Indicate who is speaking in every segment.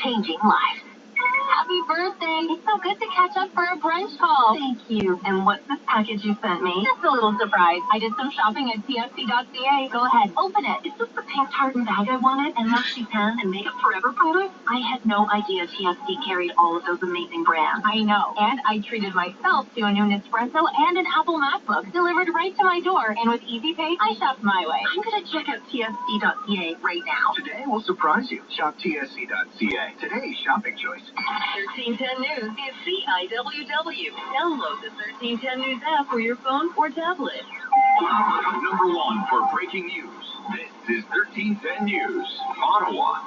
Speaker 1: changing lives. Happy birthday! It's so good to catch up for a brunch call. Thank you. And what's this package you sent me? Just a little surprise. I did some shopping at tsc.ca. Go ahead, open it. Is this the pink tartan bag I wanted? And Luxy pen and Makeup Forever products? I had no idea TSC carried all of those amazing brands. I know. And I treated myself to a new Nespresso and an Apple MacBook delivered right to my door. And with Easy Pay, I shopped my way. I'm going to check out tsc.ca right now.
Speaker 2: Today will surprise you. Shop tsc.ca. Today's shopping choice.
Speaker 3: 1310 News is CIWW. Download the 1310 News app for your phone or tablet.
Speaker 2: Number one for breaking news. This is 1310 News, Ottawa.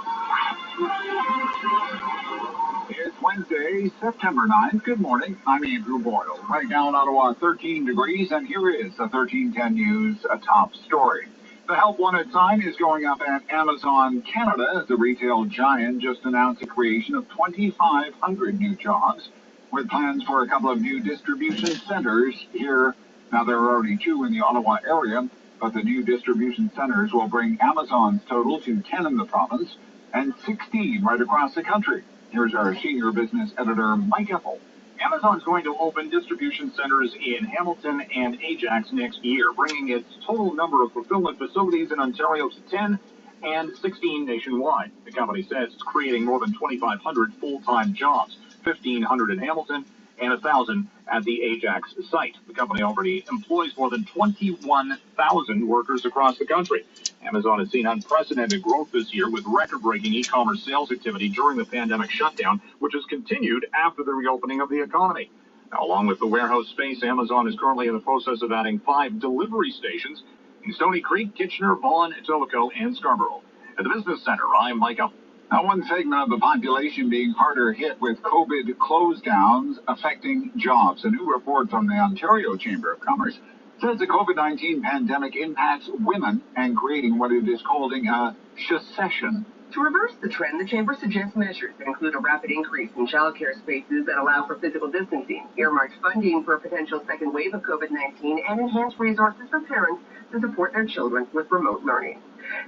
Speaker 4: It's Wednesday, September 9th. Good morning. I'm Andrew Boyle. Right now in Ottawa, 13 degrees, and here is the 1310 News, a top story. The Help Wanted sign is going up at Amazon Canada as the retail giant just announced the creation of 2,500 new jobs with plans for a couple of new distribution centers here. Now, there are already 2 in the Ottawa area, but the new distribution centers will bring Amazon's total to 10 in the province and 16 right across the country. Here's our senior business editor, Mike Ethel.
Speaker 5: Amazon's going to open distribution centers in Hamilton and Ajax next year, bringing its total number of fulfillment facilities in Ontario to 10 and 16 nationwide. The company says it's creating more than 2,500 full-time jobs, 1,500 in Hamilton and 1,000 at the Ajax site. The company already employs more than 21,000 workers across the country. Amazon has seen unprecedented growth this year with record-breaking e-commerce sales activity during the pandemic shutdown, which has continued after the reopening of the economy. Now, along with the warehouse space, Amazon is currently in the process of adding 5 delivery stations in Stony Creek, Kitchener, Vaughan, Etobicoke, and Scarborough. At the Business Center, I'm Mike Up.
Speaker 4: Now, one segment of the population being harder hit with COVID close-downs affecting jobs. A new report from the Ontario Chamber of Commerce says the COVID-19 pandemic impacts women and creating what it is calling a secession.
Speaker 6: To reverse the trend, the Chamber suggests measures that include a rapid increase in childcare spaces that allow for physical distancing, earmarked funding for a potential second wave of COVID-19, and enhanced resources for parents to support their children with remote learning.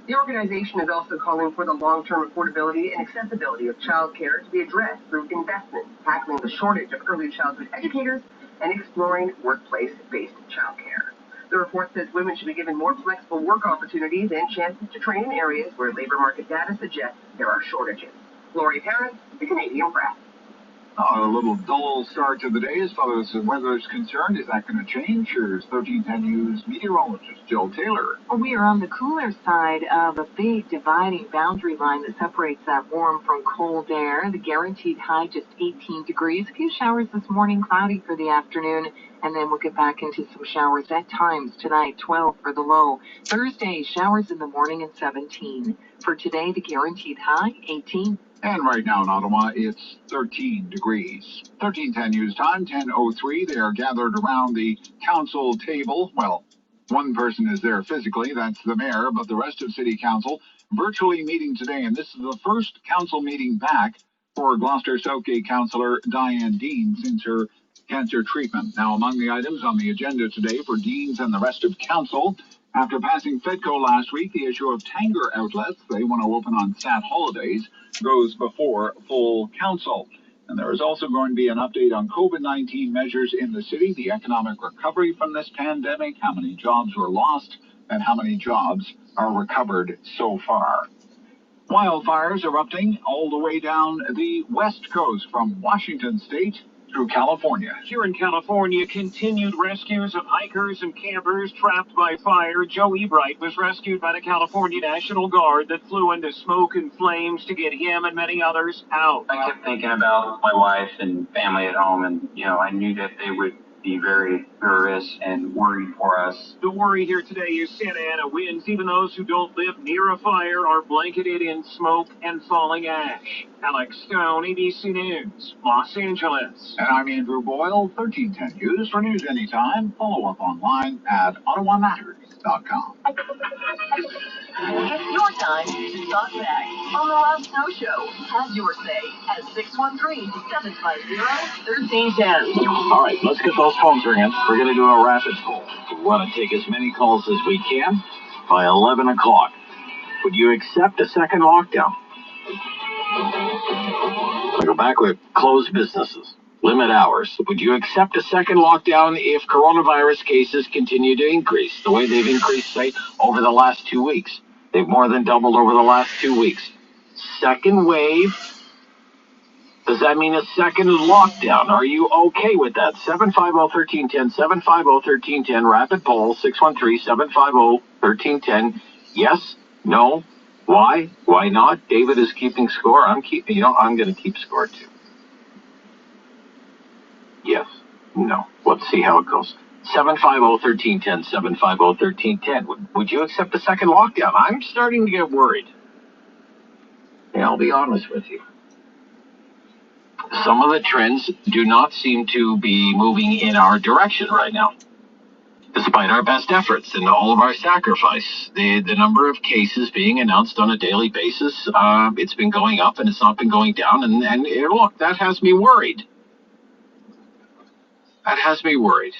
Speaker 6: The organization is also calling for the long-term affordability and accessibility of childcare to be addressed through investment, tackling the shortage of early childhood educators, and exploring workplace-based childcare. The report says women should be given more flexible work opportunities and chances to train in areas where labor market data suggests there are shortages. Lori Harris, The Canadian Press.
Speaker 4: A little dull start to the day as far as the weather is concerned. Is that going to change? Here's 1310 News meteorologist Jill Taylor.
Speaker 7: We are on the cooler side of a big dividing boundary line that separates that warm from cold air. The guaranteed high just 18 degrees. A few showers this morning, cloudy for the afternoon, and then we'll get back into some showers at times tonight, 12 for the low. Thursday, showers in the morning and 17. For today, the guaranteed high, 18.
Speaker 4: And right now in Ottawa, it's 13 degrees. 1310 News time, 10:03. They are gathered around the council table. Well, one person is there physically, that's the mayor, but the rest of City Council virtually meeting today. And this is the first council meeting back for Gloucester Southgate councillor Diane Dean since her cancer treatment. Now, among the items on the agenda today for Deans and the rest of council, after passing FEDCO last week, the issue of Tanger outlets, they want to open on Sat holidays, goes before full council. And there is also going to be an update on COVID-19 measures in the city, the economic recovery from this pandemic, how many jobs were lost, and how many jobs are recovered so far. Wildfires erupting all the way down the west coast from Washington state through California.
Speaker 5: Here in California, continued rescues of hikers and campers trapped by fire. Joe Ebright was rescued by the California National Guard that flew into smoke and flames to get him and many others out.
Speaker 8: I kept thinking about my wife and family at home, and, I knew that they would be very nervous and worried for us.
Speaker 5: The worry here today is Santa Ana winds. Even those who don't live near a fire are blanketed in smoke and falling ash. Alex Stone, ABC News, Los Angeles.
Speaker 4: And I'm Andrew Boyle, 1310 News. For news anytime, follow up online at ottawamatters.com.
Speaker 3: It's your time to talk back on the Rob Snow Show. Have your say at 613-750-1310.
Speaker 9: All right, let's get those phones ringing. We're going to do a rapid call. We want to take as many calls as we can by 11 o'clock. Would you accept a second lockdown? go back with closed businesses, limit hours. Would you accept a second lockdown if coronavirus cases continue to increase the way they've increased, say, over the last 2 weeks? They've more than doubled over the last 2 weeks. Second wave. Does that mean a second lockdown? Are you okay with that? 750-1310, 750-1310, rapid poll, 613-750-1310. Yes, no, why not? David is keeping score. I'm going to keep score too. Yes, no. Let's see how it goes. 750-1310, 750-1310. Would you accept a second lockdown? I'm starting to get worried. Yeah, I'll be honest with you. Some of the trends do not seem to be moving in our direction right now. Despite our best efforts and all of our sacrifice, the number of cases being announced on a daily basis, it's been going up and it's not been going down. And look, that has me worried. That has me worried.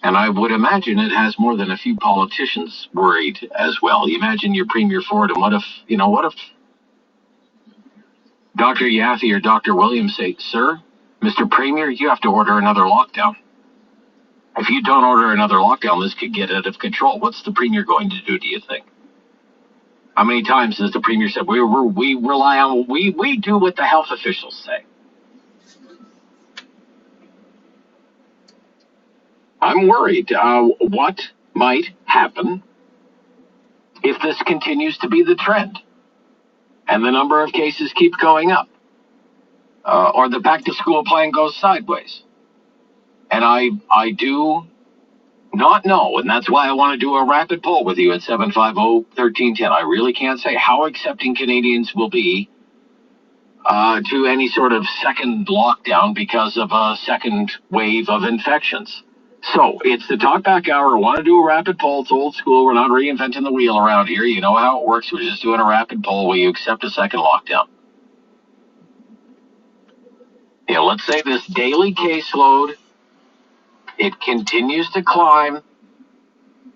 Speaker 9: And I would imagine it has more than a few politicians worried as well. You imagine your Premier Ford, and what if Dr. Yaffe or Dr. Williams say, "Sir, Mr. Premier, you have to order another lockdown. If you don't order another lockdown, this could get out of control." What's the Premier going to do, do you think? How many times has the Premier said, we rely on, we do what the health officials say? I'm worried. What might happen if this continues to be the trend and the number of cases keep going up, or the back-to-school plan goes sideways? And I do not know, and that's why I want to do a rapid poll with you at 750-1310. I really can't say how accepting Canadians will be to any sort of second lockdown because of a second wave of infections. So, it's the Talkback Hour. I want to do a rapid poll. It's old school. We're not reinventing the wheel around here. You know how it works. We're just doing a rapid poll. Will you accept a second lockdown? Yeah, let's say this daily caseload, it continues to climb.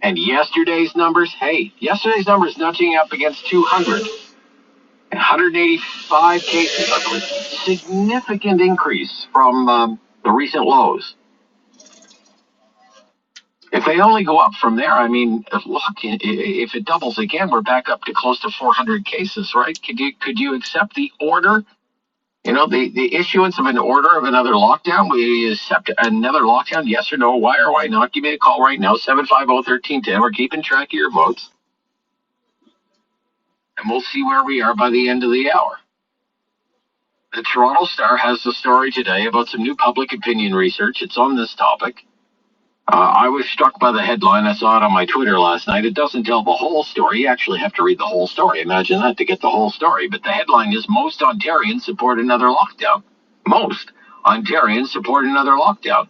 Speaker 9: And yesterday's numbers nudging up against 200. 185 cases. That's a significant increase from the recent lows. If they only go up from there, I mean, look, if it doubles again, we're back up to close to 400 cases, right? Could you accept the order? The issuance of an order of another lockdown? Will you accept another lockdown? Yes or no? Why or why not? Give me a call right now, 750-1310. We're keeping track of your votes. And we'll see where we are by the end of the hour. The Toronto Star has a story today about some new public opinion research. It's on this topic. I was struck by the headline. I saw it on my Twitter last night. It doesn't tell the whole story. You actually have to read the whole story. Imagine that, to get the whole story. But the headline is, most Ontarians support another lockdown. Most Ontarians support another lockdown.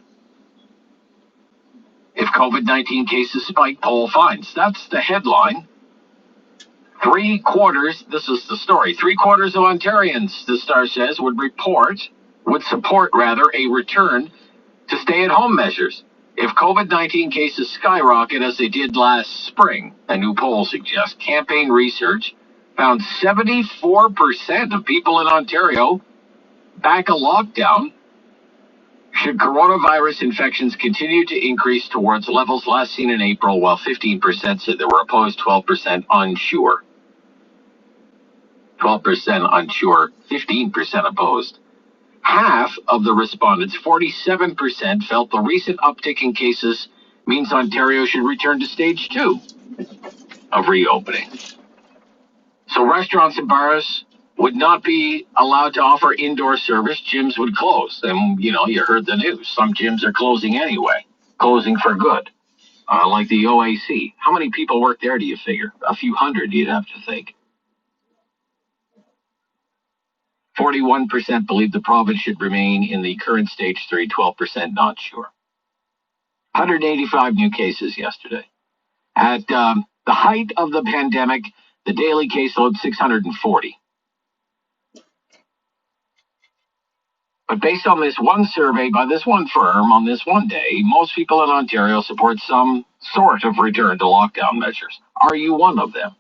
Speaker 9: If COVID-19 cases spike, poll finds. That's the headline. This is the story. 3/4 of Ontarians, the Star says, would support a return to stay-at-home measures if COVID-19 cases skyrocket as they did last spring. A new poll suggests. Campaign research found 74% of people in Ontario back a lockdown should coronavirus infections continue to increase towards levels last seen in April, while 15% said they were opposed, 12% unsure. 12% unsure, 15% opposed. Half of the respondents, 47%, felt the recent uptick in cases means Ontario should return to stage 2 of reopening. So restaurants and bars would not be allowed to offer indoor service. Gyms would close. And, you heard the news. Some gyms are closing anyway, closing for good, like the OAC. How many people work there, do you figure? A few hundred, you'd have to think. 41% believe the province should remain in the current stage 3, 12% not sure. 185 new cases yesterday. At the height of the pandemic, the daily caseload 640. But based on this one survey by this one firm on this one day, most people in Ontario support some sort of return to lockdown measures. Are you one of them?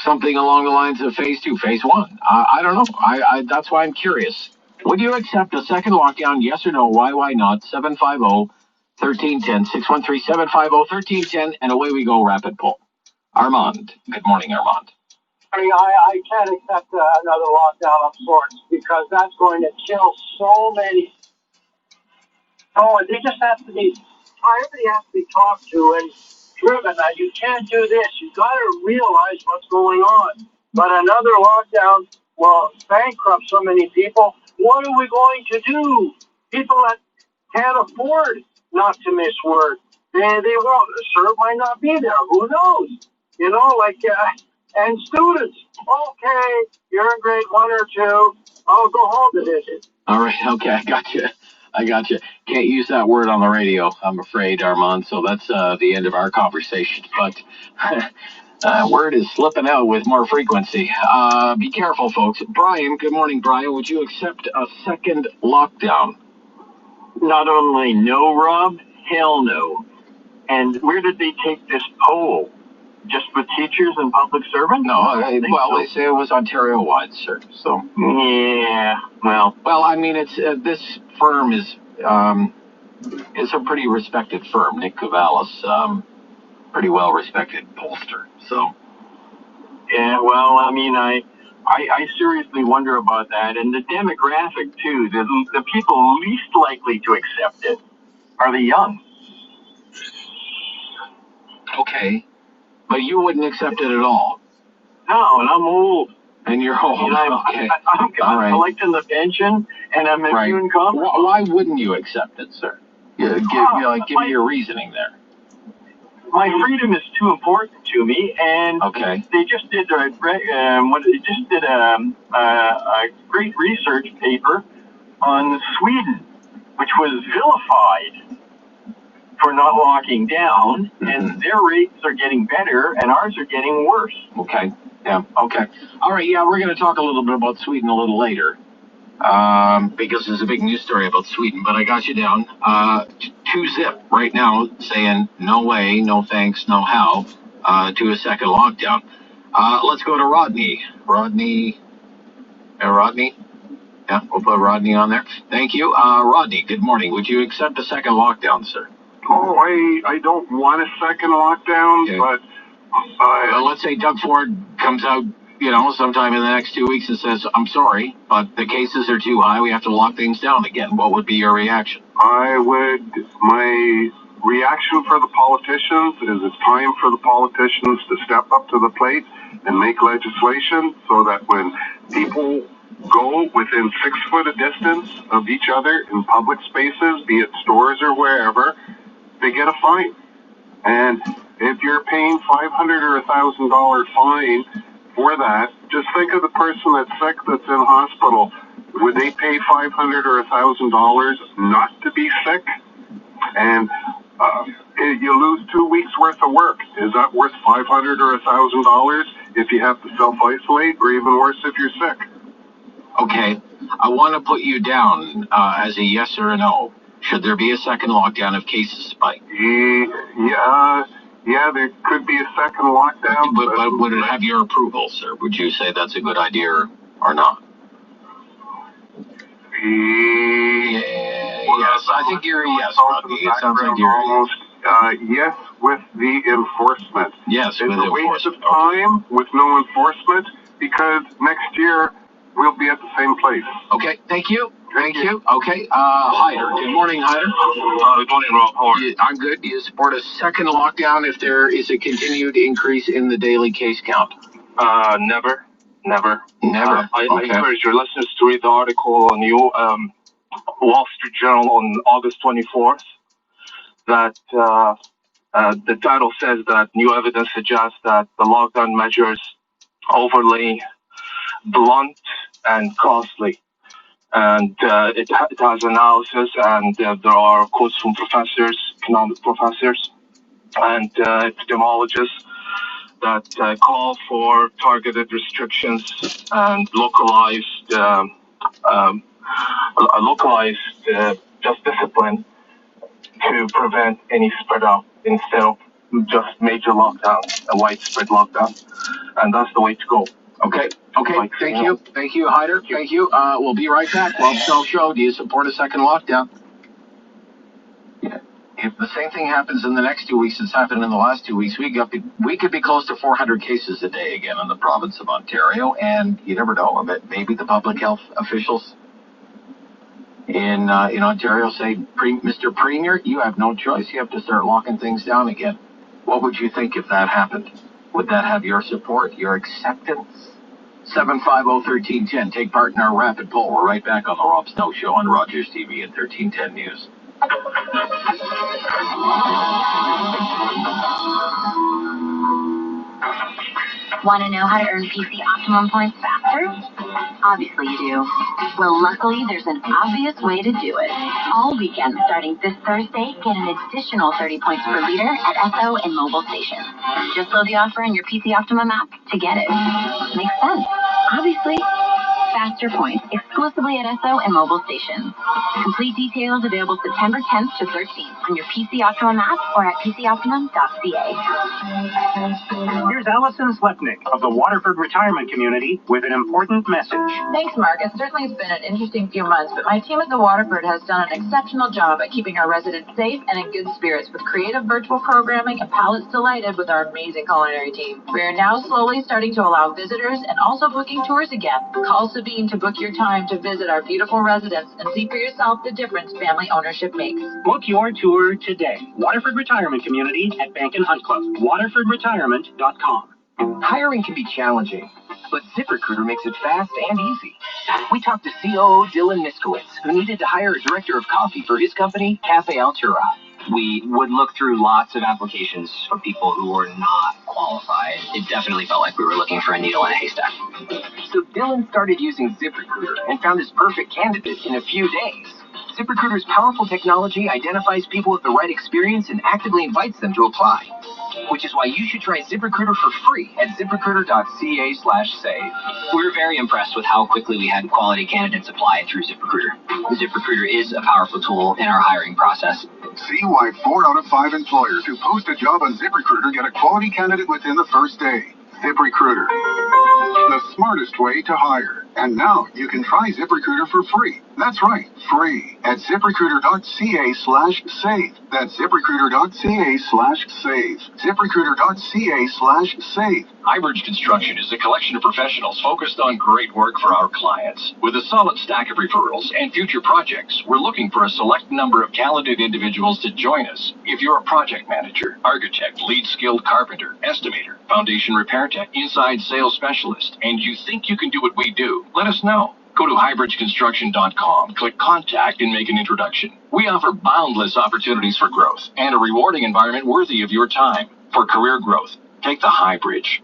Speaker 9: Something along the lines of phase 2, phase 1. I don't know. That's why I'm curious. Would you accept a second lockdown? Yes or no? Why not? 750-1310, 613-750-1310, and away we go, rapid poll. Armand. Good morning, Armand.
Speaker 10: I can't accept another lockdown of sorts because that's going to kill so many. Oh, they just have to be, everybody has to be talked to and driven that you can't do this. You've got to realize what's going on. But another lockdown will bankrupt so many people. What are we going to do? People that can't afford not to miss work. They won't. CERB might not be there. Who knows? You know, and students. Okay, you're in grade 1 or 2. I'll go home to visit.
Speaker 9: All right. Okay. I got you. Can't use that word on the radio, I'm afraid, Armand. So that's the end of our conversation. But word is slipping out with more frequency. Be careful, folks. Brian, good morning, Brian. Would you accept a second lockdown?
Speaker 10: Not only no, Rob, hell no. And where did they take this poll? Just with teachers and public servants?
Speaker 9: No, they say it was Ontario-wide, sir. So
Speaker 10: yeah, well,
Speaker 9: I mean, it's this firm is a pretty respected firm, Nick Cavalis, pretty well-respected pollster. So
Speaker 10: yeah, well, I mean, I seriously wonder about that, and the demographic too. The people least likely to accept it are the young.
Speaker 9: Okay. But you wouldn't accept it at all.
Speaker 10: No, and I'm old.
Speaker 9: And you're old. Okay.
Speaker 10: I'm collecting the pension, and I'm immune compromised.
Speaker 9: Why wouldn't you accept it, sir? Give me your reasoning there.
Speaker 10: My freedom is too important to me, and they just did a great research paper on Sweden, which was vilified for not locking down, and their rates are getting better, and ours are getting worse.
Speaker 9: Okay. Yeah. Okay. All right. Yeah, we're going to talk a little bit about Sweden a little later, because there's a big news story about Sweden. But I got you down. 2-zip right now saying no way, no thanks, no how to a second lockdown. Let's go to Rodney. Rodney. Yeah, we'll put Rodney on there. Thank you. Rodney, good morning. Would you accept a second lockdown, sir?
Speaker 11: Oh, I don't want a second lockdown, but
Speaker 9: well, let's say Doug Ford comes out, sometime in the next 2 weeks and says, I'm sorry, but the cases are too high. We have to lock things down again. What would be your reaction?
Speaker 11: My reaction for the politicians is it's time for the politicians to step up to the plate and make legislation so that when people go within 6 foot of distance of each other in public spaces, be it stores or wherever, they get a fine. And if you're paying $500 or $1,000 fine for that, just think of the person that's sick that's in hospital. Would they pay $500 or $1,000 not to be sick? And you lose 2 weeks worth of work. Is that worth $500 or $1,000 if you have to self-isolate, or even worse if you're sick?
Speaker 9: Okay, I want to put you down as a yes or a no. Should there be a second lockdown if cases spike?
Speaker 11: Yeah, there could be a second lockdown.
Speaker 9: But would it have your approval, sir? Would you say that's a good idea or not? Yes, I think you're a yes, Rodney. It sounds like you're a yes.
Speaker 11: Yes, with the enforcement.
Speaker 9: Yes, with
Speaker 11: enforcement. It's a waste of time with no enforcement because next year we'll be at the same place.
Speaker 9: Okay, thank you. Thank you. Okay, Hyder. Good morning, Hyder.
Speaker 12: Good morning, Rob. How are you?
Speaker 9: I'm good. Do you support a second lockdown if there is a continued increase in the daily case count?
Speaker 12: Never.
Speaker 9: Never?
Speaker 12: I encourage your listeners to read the article on Wall Street Journal on August 24th that the title says that new evidence suggests that the lockdown measures overly blunt and costly. And it has analysis, and there are quotes from professors, economic professors, and epidemiologists that call for targeted restrictions and localized just discipline to prevent any spread out instead of just major lockdown, a widespread lockdown. And that's the way to go.
Speaker 9: Okay. Thank you, Hyder. Thank you. We'll be right back. Rob Snow Show. Do you support a second lockdown? Yeah. If the same thing happens in the next 2 weeks as happened in the last 2 weeks, we could be close to 400 cases a day again in the province of Ontario, and you never know. Maybe the public health officials in Ontario say, Mr. Premier, you have no choice. You have to start locking things down again. What would you think if that happened? Would that have your support, your acceptance? 750-1310. Take part in our rapid poll. We're right back on the Rob Snow Show on Rogers TV and 1310 News.
Speaker 1: Want to know how to earn PC Optimum points faster? Obviously you do. Well, luckily, there's an obvious way to do it. All weekend, starting this Thursday, get an additional 30 points per liter at Esso and mobile stations. Just load the offer in your PC Optimum app to get it. Makes sense. Obviously. Faster points exclusively at Esso and mobile stations. Complete details available September 10th to 13th on your PC Optimum app or at pcoptimum.ca.
Speaker 10: Here's Allison Slepnick of the Waterford Retirement Community with an important message.
Speaker 13: Thanks, Mark. It certainly has been an interesting few months, but my team at the Waterford has done an exceptional job at keeping our residents safe and in good spirits with creative virtual programming and palates delighted with our amazing culinary team. We are now slowly starting to allow visitors and also booking tours again. Call Sabine to book your time to visit our beautiful residence and see for yourself the difference family ownership makes.
Speaker 10: Book your tour today. Waterford Retirement Community at Bank and Hunt Club. WaterfordRetirement.com.
Speaker 14: Hiring can be challenging, but ZipRecruiter makes it fast and easy. We talked to COO Dylan Miskowitz, who needed to hire a director of coffee for his company, Cafe Altura. We would look through lots of applications for people who were not qualified. It definitely felt like we were looking for a needle in a haystack. So Dylan started using ZipRecruiter and found his perfect candidate in a few days. ZipRecruiter's powerful technology identifies people with the right experience and actively invites them to apply. Which is why you should try ZipRecruiter for free at ZipRecruiter.ca/save. We were very impressed with how quickly we had quality candidates apply through ZipRecruiter. ZipRecruiter is a powerful tool in our hiring process.
Speaker 11: See why 4 out of 5 employers who post a job on ZipRecruiter get a quality candidate within the first day. ZipRecruiter, the smartest way to hire. And now you can try ZipRecruiter for free. That's right, free at ZipRecruiter.ca/save. That's ZipRecruiter.ca/save. ZipRecruiter.ca/save.
Speaker 2: Highbridge Construction is a collection of professionals focused on great work for our clients. With a solid stack of referrals and future projects, we're looking for a select number of talented individuals to join us. If you're a project manager, architect, lead skilled carpenter, estimator, foundation repair tech, inside sales specialist, and you think you can do what we do, let us know. Go to highbridgeconstruction.com, click contact, and make an introduction. We offer boundless opportunities for growth and a rewarding environment worthy of your time. For career growth, take the Highbridge.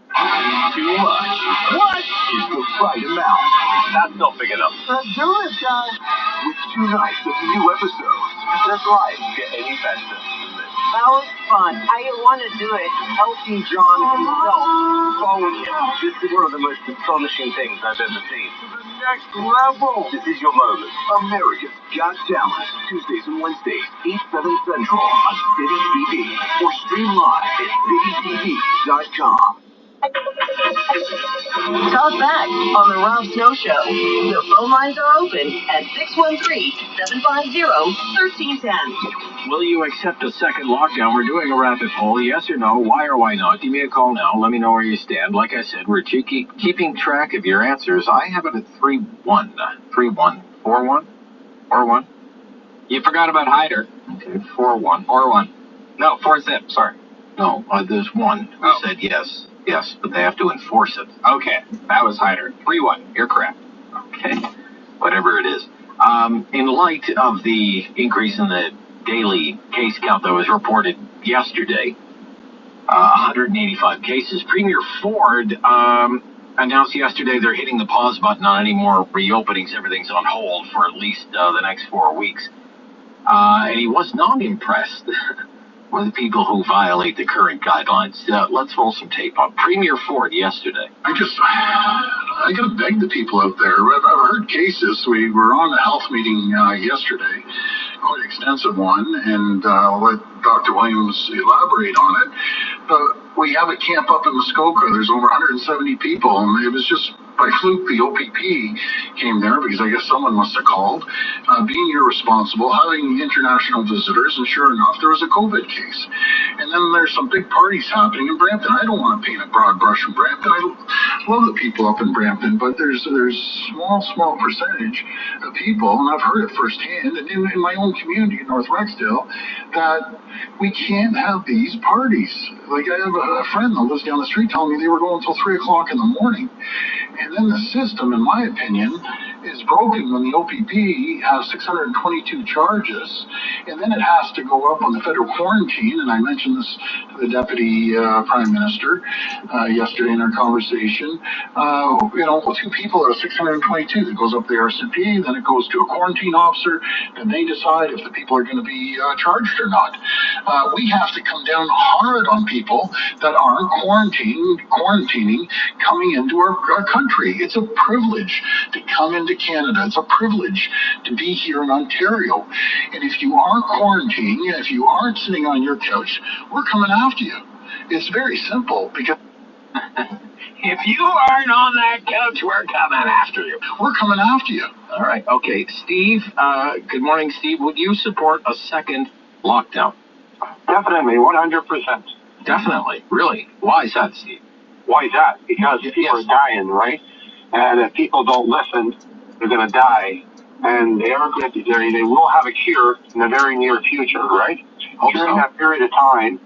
Speaker 11: Too much. What? Is the right amount.
Speaker 2: That's not big enough.
Speaker 11: Let's do it, guys. With 2 nights of new episodes, does life get any better?
Speaker 6: That was fun. I want to do it. Elton John himself following him.
Speaker 11: This is one of the most astonishing things I've ever seen.
Speaker 10: Next level.
Speaker 11: This is your moment. America's Got Talent. Tuesdays and Wednesdays, 8/7 Central on City TV. Or stream live at citytv.com.
Speaker 13: Talk back on the Rob Snow Show. The phone lines are open at 613-750-1310.
Speaker 9: Will you accept a second lockdown? We're doing a rapid poll. Yes or no? Why or why not? Give me a call now. Let me know where you stand. Like I said, we're keeping track of your answers. I have it at 3-1. 3-1. 4-1? 4-1?
Speaker 8: You forgot about Hyder.
Speaker 9: Okay, 4-1.
Speaker 8: 4-1. No, 4-zip, sorry.
Speaker 9: No, there's one who said yes. Yes, but they have to enforce it.
Speaker 8: Okay, that was Hyder. 3-1, you're correct.
Speaker 9: Okay, whatever it is. In light of the increase in the daily case count that was reported yesterday, 185 cases, Premier Ford announced yesterday they're hitting the pause button on any more reopenings. Everything's on hold for at least the next 4 weeks. And he was not impressed with the people who violate the current guidelines. Let's roll some tape on Premier Ford yesterday.
Speaker 4: I gotta beg the people out there. I've heard cases. We were on a health meeting yesterday, quite extensive one, and I'll let Dr. Williams elaborate on it. we have a camp up in Muskoka. There's over 170 people, and it was just by fluke the OPP came there because I guess someone must have called, being irresponsible, having international visitors, and sure enough, there was a COVID case. And then there's some big parties happening in Brampton. I don't want to paint a broad brush in Brampton. I love the people up in Brampton, but there's small percentage of people, and I've heard it firsthand, and in my own community in North Rexdale, that we can't have these parties. Like I have a friend that lives down the street telling me they were going until 3 o'clock in the morning. And then the system, in my opinion, is broken when the OPP has 622 charges, and then it has to go up on the federal quarantine. And I mentioned this to the Deputy Prime Minister yesterday in our conversation. Two people out of 622 that goes up the RCMP, then it goes to a quarantine officer, and they decide if the people are going to be charged or not. We have to come down hard on people that aren't quarantining coming into our country. It's a privilege to come into Canada. It's a privilege to be here in Ontario. And if you aren't quarantining, if you aren't sitting on your couch, we're coming after you. It's very simple because
Speaker 9: if you aren't on that couch, we're coming after you.
Speaker 4: We're coming after you.
Speaker 9: All right. Okay. Steve, good morning, Steve. Would you support a second lockdown?
Speaker 10: Definitely, 100%.
Speaker 9: Definitely. Really? Why is that, Steve?
Speaker 10: Why is that? Because people are dying, right? And if people don't listen, they're going to die. And they are going to, they will have a cure in the very near future, right? During that period of time,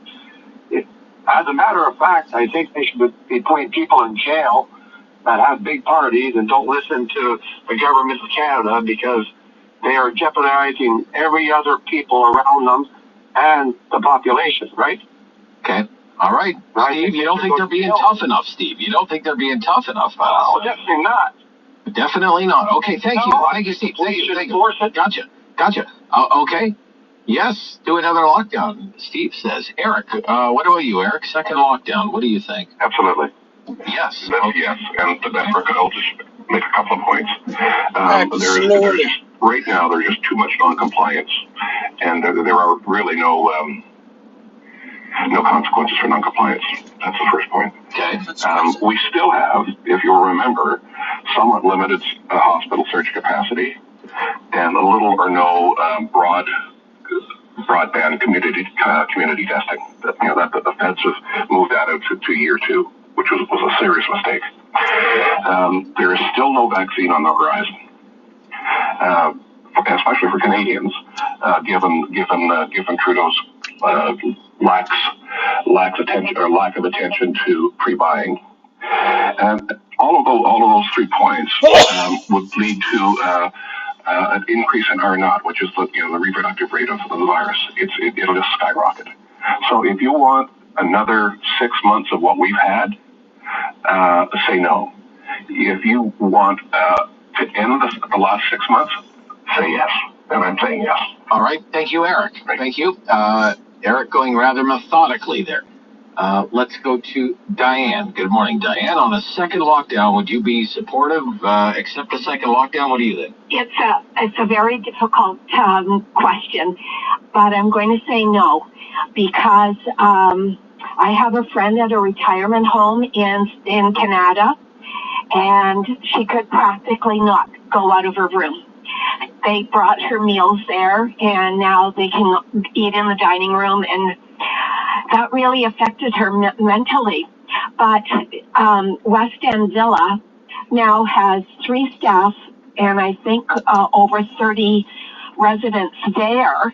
Speaker 10: as a matter of fact, I think they should be putting people in jail that have big parties and don't listen to the government of Canada because they are jeopardizing every other people around them and the population, right?
Speaker 9: Okay. All right. Steve, you don't think they're being tough enough, Steve? You don't think they're being tough enough?
Speaker 10: No, definitely not.
Speaker 9: Definitely not. Okay, thank you. Thank you, Steve. Thank you. Gotcha. Okay. Yes, do another lockdown, Steve says. Eric, what about you, Eric? Second lockdown, what do you think?
Speaker 11: Absolutely.
Speaker 9: Yes.
Speaker 11: Yes, and I'll just make a couple of points. Right now, there's just too much non-compliance, and there are really no consequences for non-compliance. That's the first point.
Speaker 9: Okay.
Speaker 11: We still have, if you'll remember, somewhat limited hospital surge capacity and a little or no broadband community testing. The feds have moved that out to year 2, which was a serious mistake. There is still no vaccine on the horizon, especially for Canadians, given Trudeau's lack of attention to pre-buying. And all of those 3 points would lead to an increase in R0, which is the reproductive rate of the virus. It'll just skyrocket. So if you want another 6 months of what we've had, say no. If you want to end the last 6 months, say yes. And I'm saying yes.
Speaker 9: All right. Thank you, Eric. Thank you. Eric going rather methodically there. Let's go to Diane. Good morning, Diane. On a second lockdown, would you be supportive, accept a second lockdown? What do you think?
Speaker 15: It's a very difficult question, but I'm going to say no because I have a friend at a retirement home in Canada, and she could practically not go out of her room. They brought her meals there, and now they can eat in the dining room, and that really affected her mentally. But West End Villa now has 3 staff and I think over 30 residents there.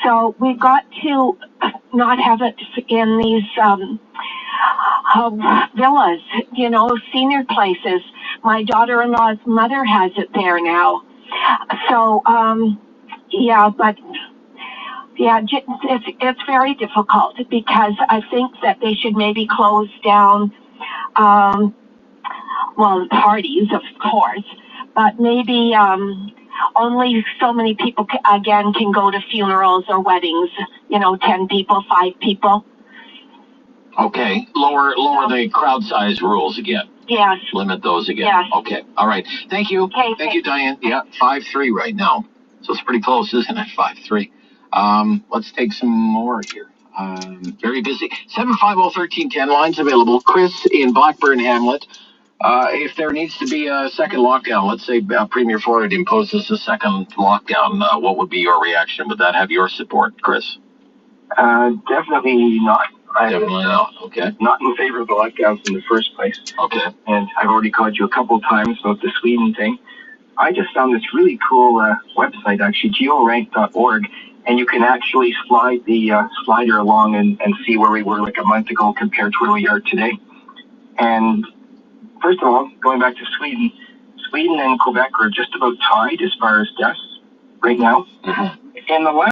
Speaker 15: So we've got to not have it in these villas, senior places. My daughter-in-law's mother has it there now. So, it's very difficult because I think that they should maybe close down, parties, of course, but maybe only so many people, can go to funerals or weddings, 10 people, 5 people.
Speaker 9: Okay, lower the crowd size rules again.
Speaker 15: Yes.
Speaker 9: Limit those again.
Speaker 15: Yes.
Speaker 9: Okay, all right. Thank you.
Speaker 15: Okay,
Speaker 9: Thank you, Diane. Yeah, 5-3 right now. So it's pretty close, isn't it? 5-3. Let's take some more here. Very busy. 750-1310 lines available. Chris in Blackburn Hamlet. If there needs to be a second lockdown, let's say Premier Ford imposes a second lockdown, what would be your reaction? Would that have your support, Chris?
Speaker 16: Definitely not.
Speaker 9: Definitely not. Okay.
Speaker 16: Not in favor of the lockdowns in the first place.
Speaker 9: Okay.
Speaker 16: And I've already called you a couple times about the Sweden thing. I just found this really cool website, actually, georank.org, and you can actually slide the slider along and see where we were like a month ago compared to where we are today. And first of all, going back to Sweden, Sweden and Quebec are just about tied as far as deaths right now.
Speaker 9: Mm-hmm.
Speaker 16: In the last